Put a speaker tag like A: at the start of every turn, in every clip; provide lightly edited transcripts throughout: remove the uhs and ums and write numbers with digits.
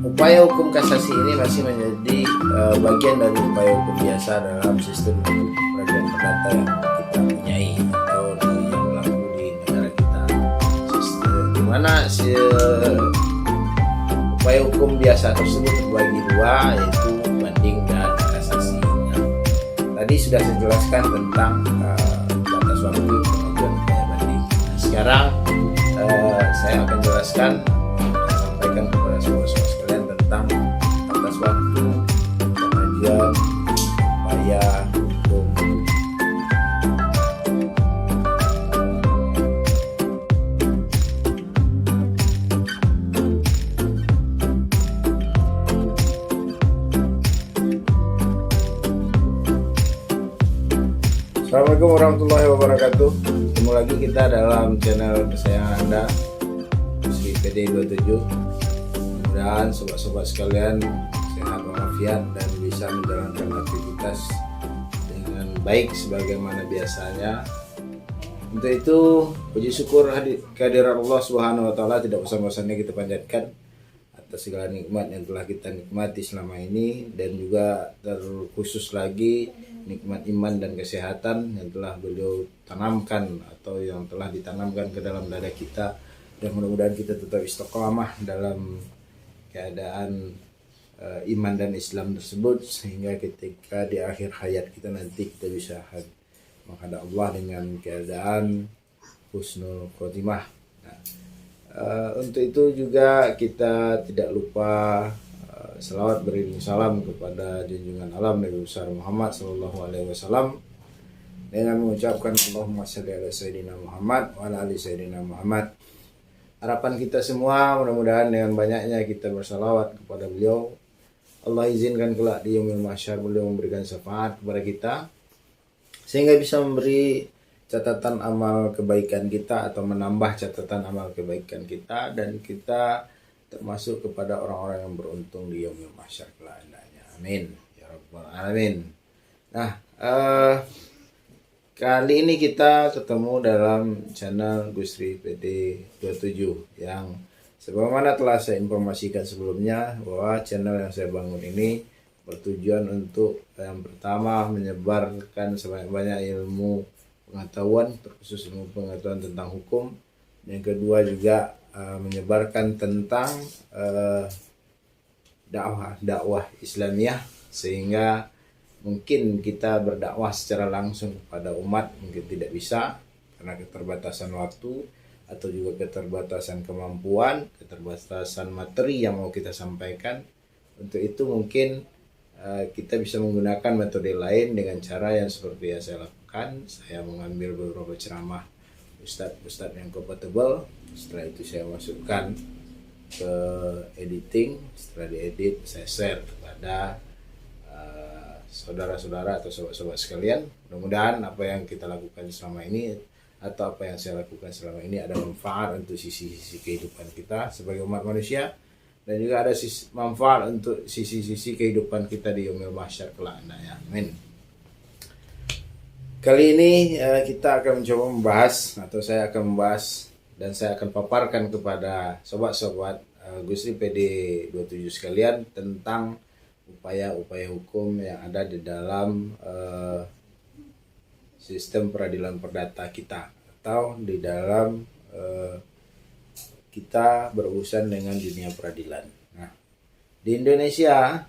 A: Upaya hukum kasasi ini masih menjadi bagian dari upaya hukum biasa dalam sistem peradilan perdata yang kita punyai atau yang berlaku di negara kita. Di mana upaya hukum biasa tersebut terbagi dua, yaitu banding dan kasasi. Tadi sudah saya jelaskan tentang batas waktu pengajuan upaya banding. Sekarang saya akan jelaskan, sampaikan kepada saudara-saudara sekalian tentang batas waktu pengajuan upaya hukum. Assalamualaikum warahmatullahi wabarakatuh. Ketemu lagi kita dalam channel kesayangan Anda, PD27. Mudah-mudahan sobat-sobat sekalian sehat walafiat dan bisa menjalankan aktivitas dengan baik sebagaimana biasanya. Untuk itu, puji syukur kehadiran Allah Subhanahu wa taala tidak bosan-bosannya kita panjatkan atas segala nikmat yang telah kita nikmati selama ini, dan juga terkhusus lagi nikmat iman dan kesehatan yang telah beliau tanamkan atau yang telah ditanamkan ke dalam dada kita, dan mudah-mudahan kita tetap istiqamah dalam keadaan iman dan Islam tersebut, sehingga ketika di akhir hayat kita nanti kita bisa menghadap Allah dengan keadaan husnul khotimah. Untuk itu juga kita tidak lupa selawat beriring salam kepada junjungan alam Nabi besar Muhammad Sallallahu Alaihi Wasallam dengan mengucapkan Allahumma shalli ala Sayyidina Muhammad wa ala ali Sayyidina Muhammad. Harapan kita semua mudah-mudahan dengan banyaknya kita bersalawat kepada beliau, Allah izinkan kelak di yaumil mahsyar beliau memberikan syafaat kepada kita, sehingga bisa memberi catatan amal kebaikan kita atau menambah catatan amal kebaikan kita, dan kita termasuk kepada orang-orang yang beruntung di yaumil mahsyar kelak. Amin ya rabbal alamin. Nah, kali ini kita ketemu dalam channel Gusri PD27 yang sebagaimana telah saya informasikan sebelumnya, bahwa channel yang saya bangun ini bertujuan untuk yang pertama menyebarkan sebanyak-banyak ilmu pengetahuan, terkhusus ilmu pengetahuan tentang hukum. Yang kedua juga menyebarkan tentang dakwah Islamiyah, sehingga mungkin kita berdakwah secara langsung kepada umat mungkin tidak bisa karena keterbatasan waktu atau juga keterbatasan kemampuan, keterbatasan materi yang mau kita sampaikan. Untuk itu mungkin kita bisa menggunakan metode lain dengan cara yang seperti yang saya lakukan. Saya mengambil beberapa ceramah ustadz yang kompatibel, setelah itu saya masukkan ke editing, setelah diedit saya share kepada saudara-saudara atau sobat-sobat sekalian. Mudah-mudahan apa yang kita lakukan selama ini atau apa yang saya lakukan selama ini ada manfaat untuk sisi-sisi kehidupan kita sebagai umat manusia, dan juga ada manfaat untuk sisi-sisi kehidupan kita di yaumil mahsyar kelak. Amin. Kali ini kita akan mencoba membahas, atau saya akan membahas dan saya akan paparkan kepada sobat-sobat Gusri PD27 sekalian tentang upaya-upaya hukum yang ada di dalam sistem peradilan perdata kita, atau di dalam kita berurusan dengan dunia peradilan. Nah, di Indonesia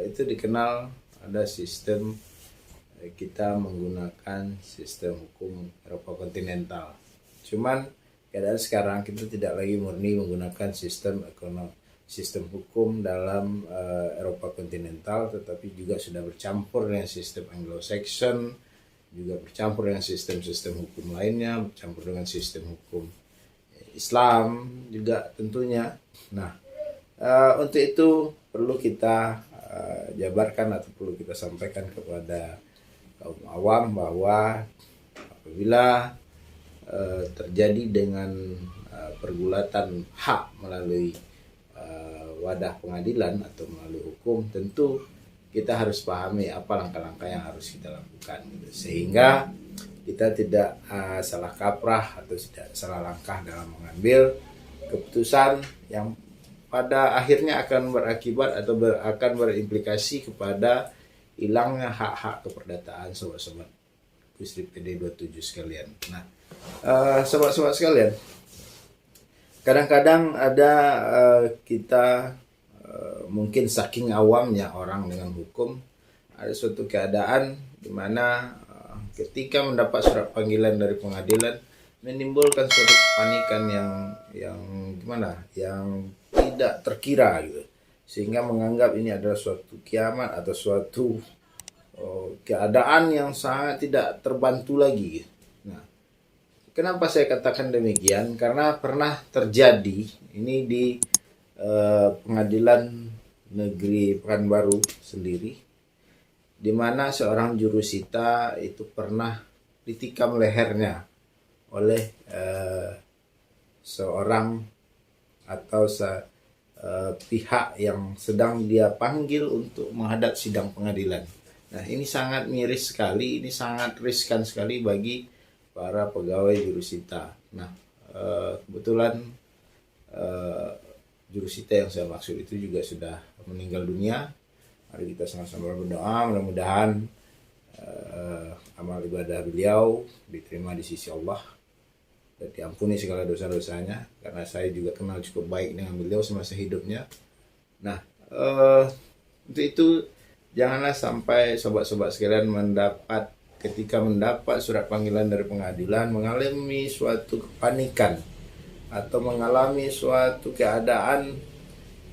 A: itu dikenal ada sistem, kita menggunakan sistem hukum Eropa kontinental. Cuman keadaan sekarang kita tidak lagi murni menggunakan sistem hukum dalam Eropa kontinental, tetapi juga sudah bercampur dengan sistem Anglo-Saxon, juga bercampur dengan sistem-sistem hukum lainnya, bercampur dengan sistem hukum Islam juga tentunya. Nah, untuk itu perlu kita jabarkan atau perlu kita sampaikan kepada kaum awam bahwa apabila terjadi dengan pergulatan hak melalui wadah pengadilan atau melalui hukum, tentu kita harus pahami apa langkah-langkah yang harus kita lakukan, sehingga kita tidak salah kaprah atau tidak salah langkah dalam mengambil keputusan yang pada akhirnya akan berakibat atau akan berimplikasi kepada hilangnya hak-hak keperdataan sobat-sobat Gustrip PD 27 sekalian. Nah, sobat-sobat sekalian, kadang-kadang ada kita mungkin saking awamnya orang dengan hukum, ada suatu keadaan di mana ketika mendapat surat panggilan dari pengadilan menimbulkan suatu kepanikan yang gimana, yang tidak terkira gitu, sehingga menganggap ini adalah suatu kiamat atau suatu keadaan yang sangat tidak terbantu lagi. Nah, kenapa saya katakan demikian? Karena pernah terjadi ini di Pengadilan Negeri Pekanbaru sendiri, di mana seorang jurusita itu pernah ditikam lehernya oleh seorang atau pihak yang sedang dia panggil untuk menghadap sidang pengadilan. Nah, ini sangat miris sekali, ini sangat riskan sekali bagi para pegawai jurusita. Nah, kebetulan jurusita yang saya maksud itu juga sudah meninggal dunia. Mari kita sama-sama berdoa, mudah-mudahan amal ibadah beliau diterima di sisi Allah dan diampuni segala dosa-dosanya, karena saya juga kenal cukup baik dengan beliau semasa hidupnya. Nah, untuk itu janganlah sampai sobat-sobat sekalian ketika mendapat surat panggilan dari pengadilan mengalami suatu kepanikan atau mengalami suatu keadaan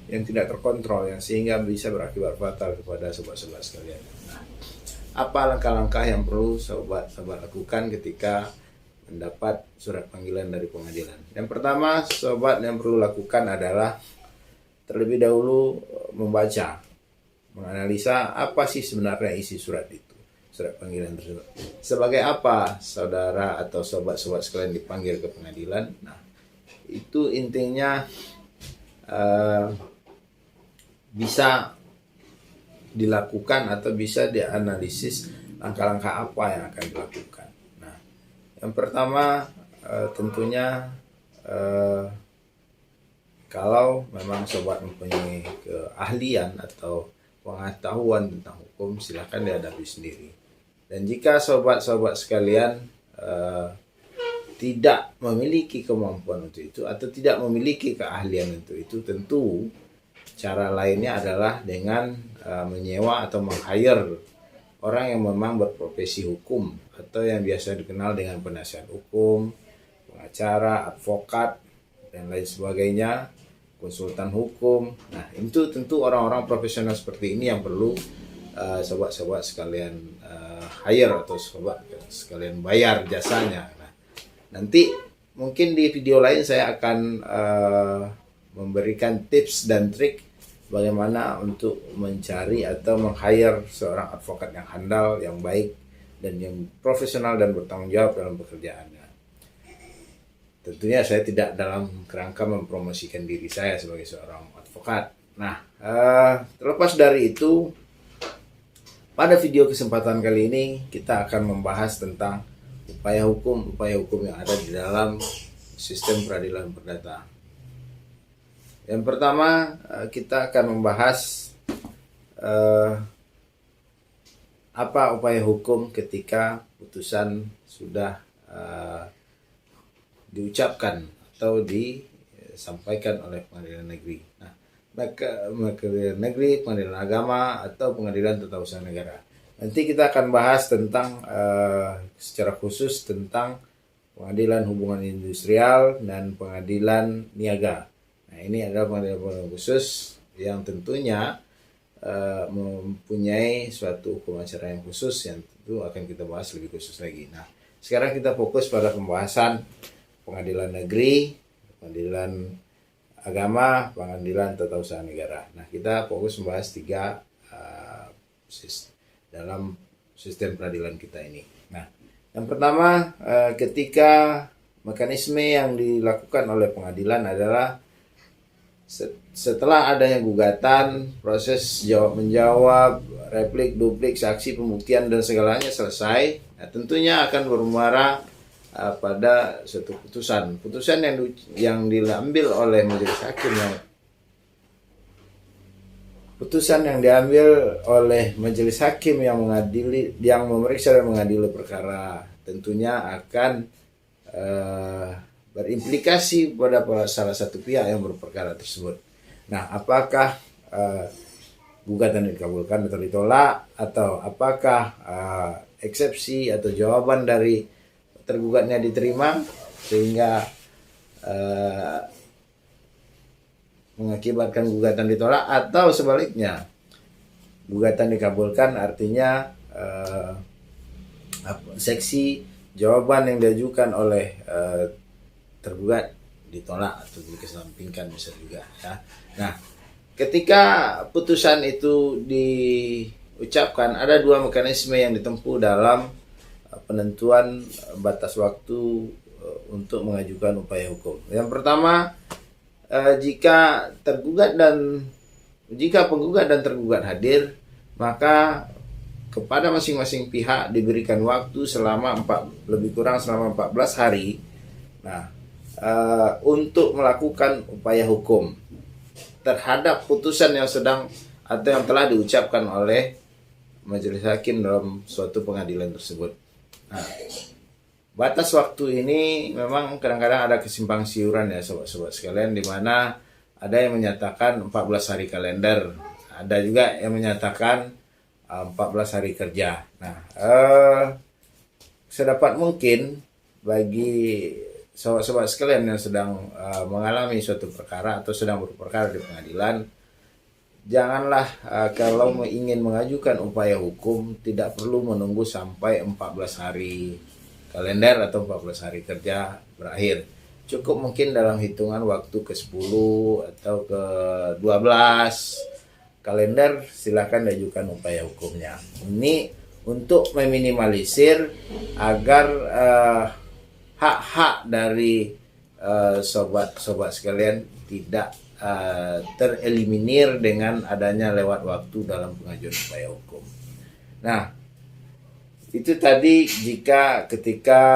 A: yang tidak terkontrol, yang sehingga bisa berakibat fatal kepada sobat-sobat sekalian. Nah, apa langkah-langkah yang perlu sobat-sobat lakukan ketika mendapat surat panggilan dari pengadilan? Yang pertama, sobat yang perlu lakukan adalah terlebih dahulu membaca, menganalisa apa sih sebenarnya isi surat itu, surat panggilan tersebut. Sebagai apa saudara atau sobat-sobat sekalian dipanggil ke pengadilan? Nah, itu intinya bisa dilakukan atau bisa dianalisis langkah-langkah apa yang akan dilakukan. Nah, yang pertama tentunya kalau memang sobat mempunyai keahlian atau pengetahuan tentang hukum, silakan dihadapi sendiri. Dan jika sobat-sobat sekalian tidak memiliki kemampuan untuk itu atau tidak memiliki keahlian untuk itu, tentu cara lainnya adalah dengan menyewa atau meng-hire orang yang memang berprofesi hukum atau yang biasa dikenal dengan penasihat hukum, pengacara, advokat, dan lain sebagainya, konsultan hukum. Nah, itu tentu orang-orang profesional seperti ini yang perlu sobat-sobat sekalian hire atau sobat sekalian bayar jasanya. Nah, nanti mungkin di video lain saya akan memberikan tips dan trik bagaimana untuk mencari atau meng-hire seorang advokat yang handal, yang baik, dan yang profesional dan bertanggung jawab dalam pekerjaannya. Tentunya saya tidak dalam kerangka mempromosikan diri saya sebagai seorang advokat. Nah, terlepas dari itu, pada video kesempatan kali ini kita akan membahas tentang upaya hukum yang ada di dalam sistem peradilan perdata. Yang pertama, kita akan membahas apa upaya hukum ketika putusan sudah diucapkan atau disampaikan oleh pengadilan negeri. Nah, pengadilan negeri, pengadilan agama, atau pengadilan tata usaha negara. Nanti kita akan bahas tentang secara khusus tentang pengadilan hubungan industrial dan pengadilan niaga. Nah, ini adalah pengadilan khusus yang tentunya mempunyai suatu hukum acara yang khusus yang tentu akan kita bahas lebih khusus lagi. Nah, sekarang kita fokus pada pembahasan pengadilan negeri, pengadilan agama, pengadilan tata usaha negara. Nah, kita fokus membahas 3 dalam sistem peradilan kita ini. Nah, yang pertama, ketika mekanisme yang dilakukan oleh pengadilan adalah setelah adanya gugatan, proses jawab-menjawab, replik, duplik, saksi, pembuktian, dan segalanya selesai, nah, tentunya akan bermuara pada suatu putusan yang diambil oleh majelis hakim yang putusan yang diambil oleh majelis hakim yang memeriksa dan mengadili perkara tentunya akan berimplikasi pada salah satu pihak yang berperkara tersebut. Nah, apakah gugatan dikabulkan atau ditolak, atau apakah eksepsi atau jawaban dari tergugatnya diterima sehingga mengakibatkan gugatan ditolak, atau sebaliknya gugatan dikabulkan artinya seksi jawaban yang diajukan oleh tergugat ditolak atau dikesampingkan bisa juga ya. Nah, ketika putusan itu diucapkan, ada dua mekanisme yang ditempuh dalam penentuan batas waktu untuk mengajukan upaya hukum. Yang pertama, jika penggugat dan tergugat hadir, maka kepada masing-masing pihak diberikan waktu lebih kurang selama 14 hari. Nah, untuk melakukan upaya hukum terhadap putusan yang sedang atau yang telah diucapkan oleh majelis hakim dalam suatu pengadilan tersebut. Nah, batas waktu ini memang kadang-kadang ada kesimpang siuran ya sobat-sobat sekalian, di mana ada yang menyatakan 14 hari kalender, ada juga yang menyatakan 14 hari kerja. Nah, sedapat mungkin bagi sobat-sobat sekalian yang sedang mengalami suatu perkara atau sedang berperkara di pengadilan, janganlah kalau ingin mengajukan upaya hukum tidak perlu menunggu sampai 14 hari kalender atau 14 hari kerja berakhir. Cukup mungkin dalam hitungan waktu ke-10 atau ke-12 kalender silakan diajukan upaya hukumnya. Ini untuk meminimalisir agar hak-hak dari sobat-sobat sekalian tidak tereliminir dengan adanya lewat waktu dalam pengajuan upaya hukum. Nah, itu tadi ketika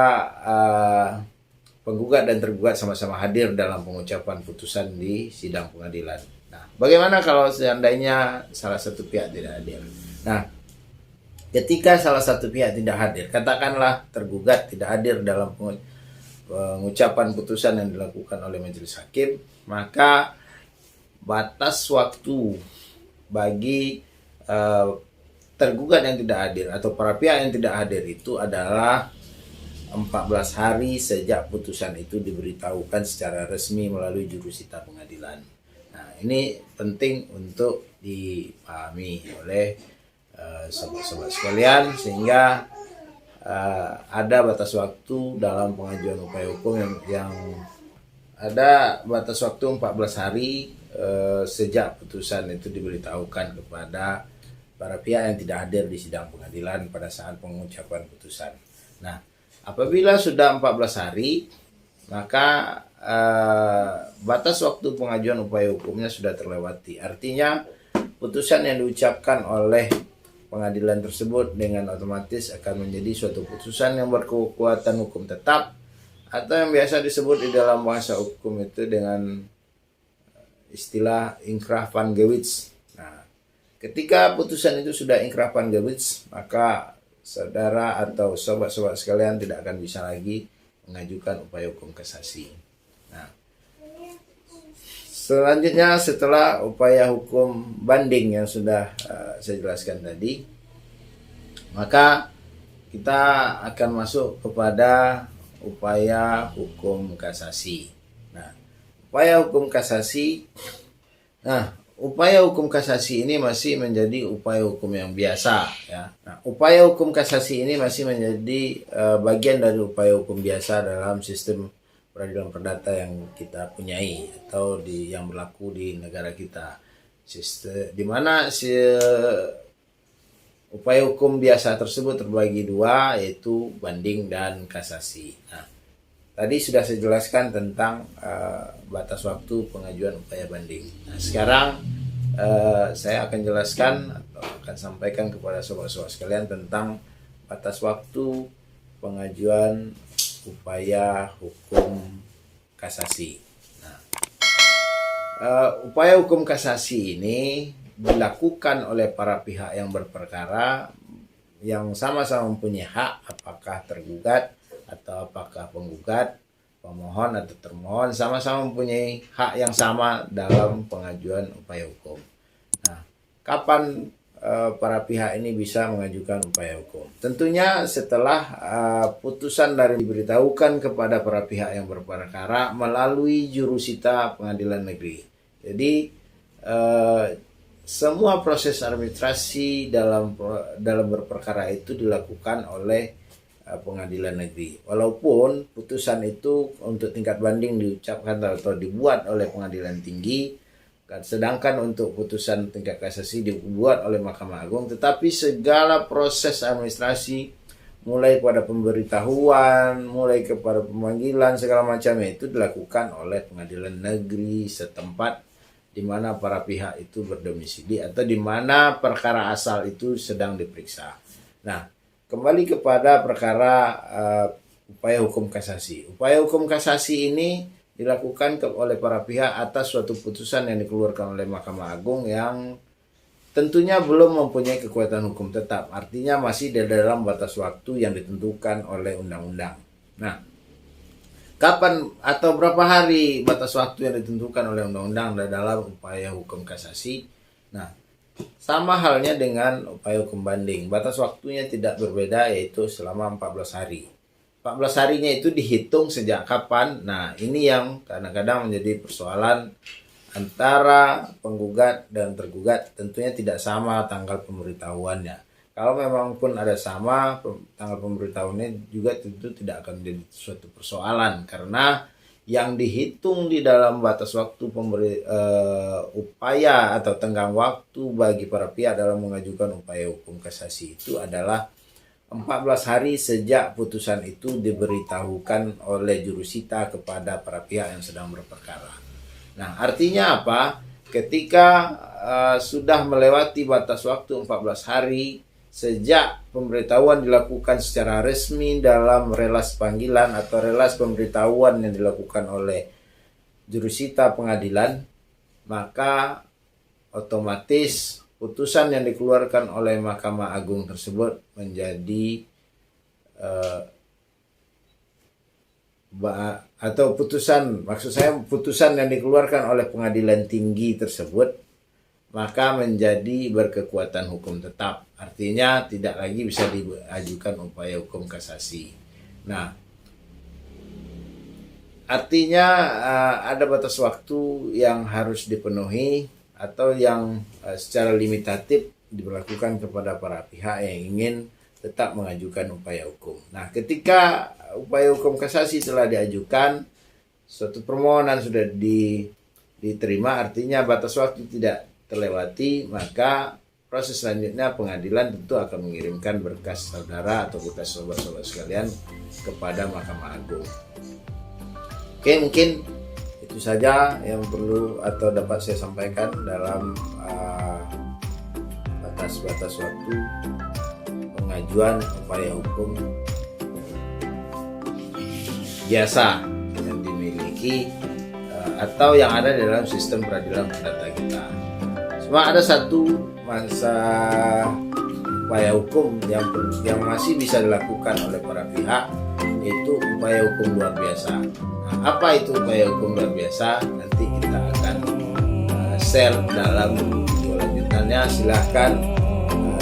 A: penggugat dan tergugat sama-sama hadir dalam pengucapan putusan di sidang pengadilan. Nah, bagaimana kalau seandainya salah satu pihak tidak hadir? Nah, ketika salah satu pihak tidak hadir, katakanlah tergugat tidak hadir dalam pengucapan putusan yang dilakukan oleh majelis hakim, maka batas waktu bagi tergugat yang tidak hadir atau para pihak yang tidak hadir itu adalah 14 hari sejak putusan itu diberitahukan secara resmi melalui jurusita pengadilan. Nah, ini penting untuk dipahami oleh sobat-sobat sekalian, sehingga ada batas waktu dalam pengajuan upaya hukum yang ada batas waktu 14 hari sejak putusan itu diberitahukan kepada para pihak yang tidak hadir di sidang pengadilan pada saat pengucapan putusan. Nah, apabila sudah 14 hari, maka batas waktu pengajuan upaya hukumnya sudah terlewati. Artinya, putusan yang diucapkan oleh pengadilan tersebut dengan otomatis akan menjadi suatu putusan yang berkekuatan hukum tetap, atau yang biasa disebut di dalam bahasa hukum itu dengan istilah inkrah van gewits. Nah, ketika putusan itu sudah inkrah van gewits, maka saudara atau sobat-sobat sekalian tidak akan bisa lagi mengajukan upaya hukum kasasi. Nah, selanjutnya setelah upaya hukum banding yang sudah saya jelaskan tadi, maka kita akan masuk kepada upaya hukum kasasi. Nah, upaya hukum kasasi ini masih menjadi upaya hukum yang biasa ya. Nah, upaya hukum kasasi ini masih menjadi bagian dari upaya hukum biasa dalam sistem peradilan perdata yang kita punyai atau yang berlaku di negara kita. Di mana upaya hukum biasa tersebut terbagi dua, yaitu banding dan kasasi. Nah, tadi sudah saya jelaskan tentang batas waktu pengajuan upaya banding. Nah, sekarang saya akan jelaskan atau akan sampaikan kepada sobat-sobat sekalian tentang batas waktu pengajuan upaya hukum kasasi. Nah, upaya hukum kasasi ini dilakukan oleh para pihak yang berperkara yang sama-sama mempunyai hak, apakah tergugat atau apakah penggugat, pemohon atau termohon, sama-sama mempunyai hak yang sama dalam pengajuan upaya hukum. Nah, kapan para pihak ini bisa mengajukan upaya hukum? Tentunya setelah putusan dari diberitahukan kepada para pihak yang berperkara melalui jurusita pengadilan negeri. Jadi semua proses administrasi dalam berperkara itu dilakukan oleh pengadilan negeri. Walaupun putusan itu untuk tingkat banding diucapkan atau dibuat oleh pengadilan tinggi, sedangkan untuk putusan tingkat kasasi dibuat oleh Mahkamah Agung, tetapi segala proses administrasi mulai pada pemberitahuan, mulai kepada pemanggilan, segala macamnya itu dilakukan oleh pengadilan negeri setempat di mana para pihak itu berdomisili atau di mana perkara asal itu sedang diperiksa. Nah, kembali kepada perkara upaya hukum kasasi. Upaya hukum kasasi ini dilakukan oleh para pihak atas suatu putusan yang dikeluarkan oleh Mahkamah Agung yang tentunya belum mempunyai kekuatan hukum tetap. Artinya masih di dalam batas waktu yang ditentukan oleh undang-undang. Nah, kapan atau berapa hari batas waktu yang ditentukan oleh undang-undang dalam upaya hukum kasasi? Nah, sama halnya dengan upaya hukum banding. Batas waktunya tidak berbeda, yaitu selama 14 hari. 14 harinya itu dihitung sejak kapan? Nah, ini yang kadang-kadang menjadi persoalan antara penggugat dan tergugat. Tentunya tidak sama tanggal pemberitahuannya. Kalau memang pun ada sama tanggal pemberitahuannya, juga tentu tidak akan menjadi suatu persoalan, karena yang dihitung di dalam batas waktu upaya atau tenggang waktu bagi para pihak dalam mengajukan upaya hukum kasasi itu adalah 14 hari sejak putusan itu diberitahukan oleh jurusita kepada para pihak yang sedang berperkara. Nah, artinya apa? Ketika sudah melewati batas waktu 14 hari sejak pemberitahuan dilakukan secara resmi dalam relas panggilan atau relas pemberitahuan yang dilakukan oleh jurusita pengadilan, maka otomatis putusan yang dikeluarkan oleh Mahkamah Agung tersebut menjadi atau putusan yang dikeluarkan oleh pengadilan tinggi tersebut maka menjadi berkekuatan hukum tetap. Artinya tidak lagi bisa diajukan upaya hukum kasasi. Nah, artinya ada batas waktu yang harus dipenuhi atau yang secara limitatif diberlakukan kepada para pihak yang ingin tetap mengajukan upaya hukum. Nah, ketika upaya hukum kasasi telah diajukan, suatu permohonan sudah diterima, artinya batas waktu tidak terlewati, maka proses selanjutnya pengadilan tentu akan mengirimkan berkas saudara atau berkas sobat-sobat sekalian kepada Mahkamah Agung. Oke, mungkin itu saja yang perlu atau dapat saya sampaikan dalam batas-batas waktu pengajuan upaya hukum biasa yang dimiliki atau yang ada di dalam sistem peradilan perdata kita. Cuma ada satu masa upaya hukum yang masih bisa dilakukan oleh para pihak, yaitu upaya hukum luar biasa. Nah, apa itu upaya hukum luar biasa? Nanti kita akan share dalam video lanjutannya. Silahkan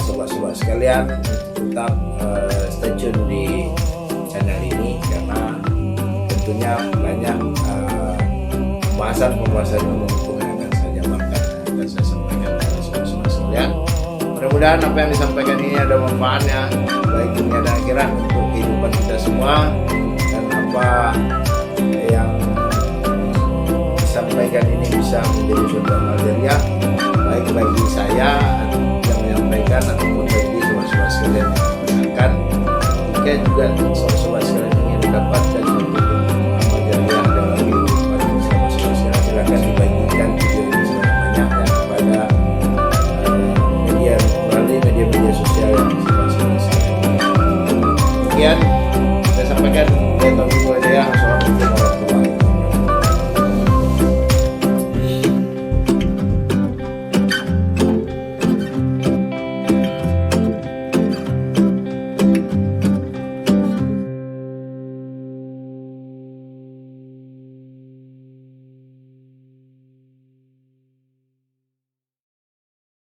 A: sobat-sobat sekalian tetap stay tune di channel ini, karena tentunya banyak pembahasan hukum yang akan saya jabarkan, akan saya sampaikan kepada sobat-sobat sekalian. Mudah-mudahan apa yang disampaikan ini ada manfaatnya baik dunia dan akhirat untuk kehidupan kita semua, dan apa yang disampaikan ini bisa menjadi suatu amal jariah baik bagi saya yang menyampaikan ataupun bagi sobat-sobat sekalian yang mendengarkan. Mungkin juga sobat-sobat sekalian ingin dapat